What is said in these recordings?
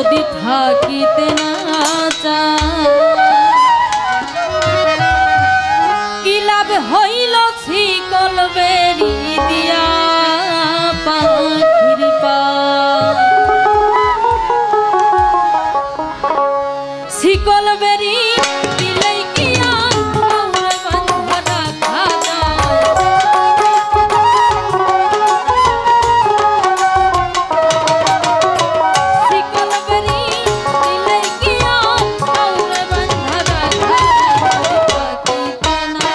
যদি থাকিতে না চায় কি লাভ হইল শিকল বেরি দিয়া পাখির পা শিকল বেরি দিলেই কি আর বাঁধা রাখা যায় শিকল বেরি দিলেই কি আর বাঁধা রাখা থাকিতে না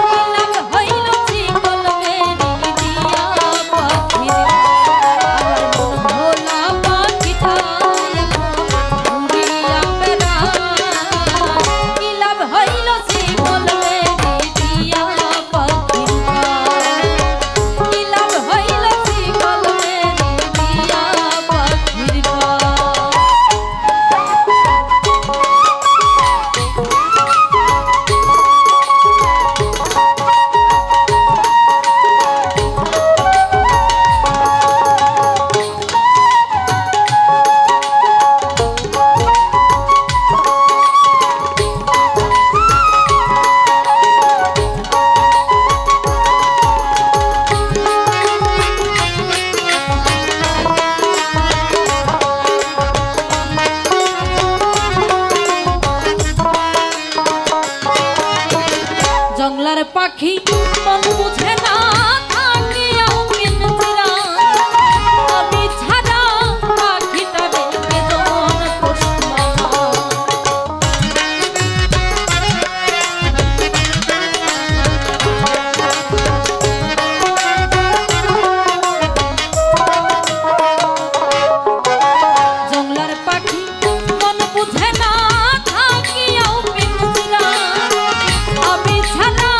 কি লাভ হইল শিকল বেরি দিয়া পাখির আমার মন ভোলা পাখিটা জংলার পাখি মন বুঝে না থাকিয়াও পিঞ্জরা আমি ছাড়া পাখিটা দেখে জন পুষ্পমালা জংলার পাখি মন বুঝে না থাকিয়াও পিঞ্জরা আমি ছাড়া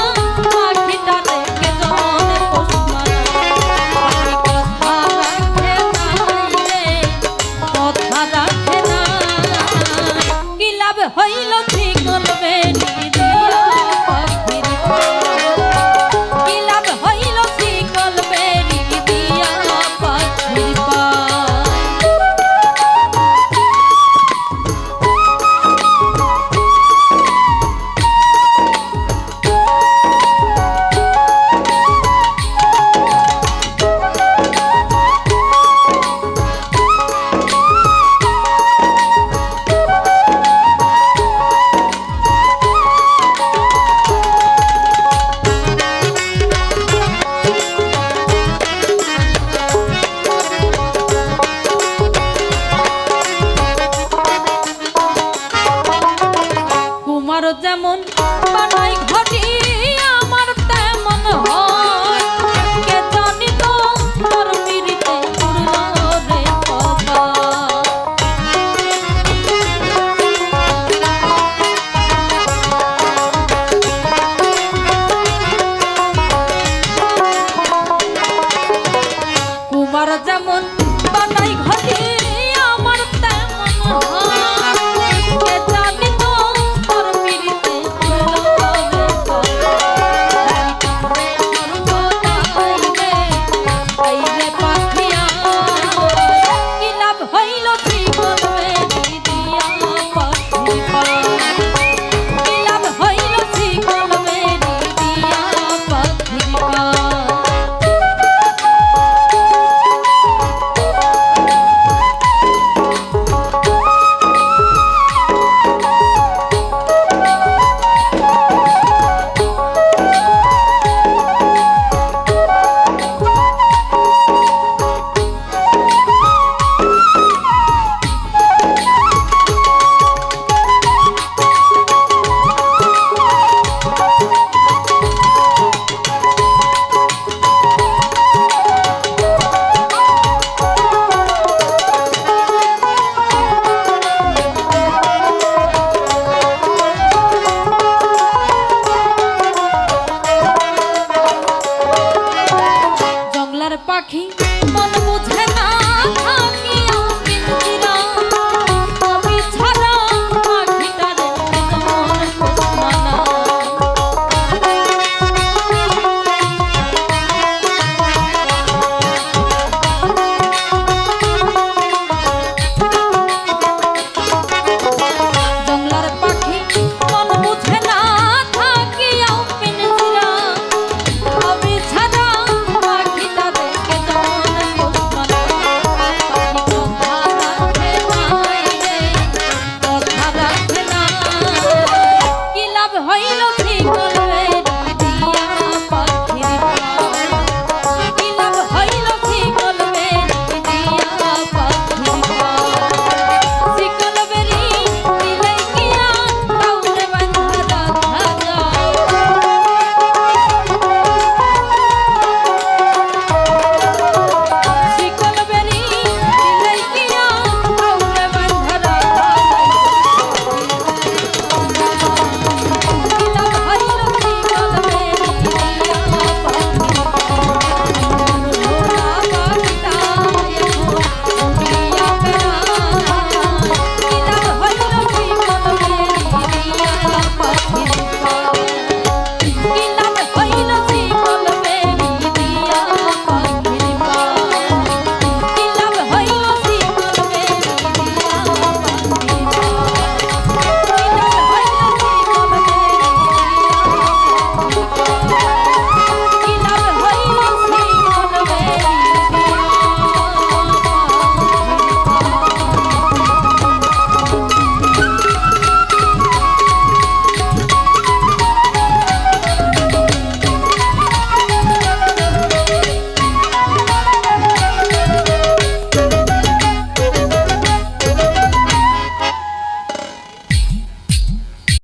পাখিটা দেখে জন পুষ্পমালা কথা রাখে না কি লাভ হইল শিকল বেরি দিয়া পাখির পা কি লাভ হইল শিকল বেরি দিয়া পাখির পা কুমার যেমন বানাই ঘটি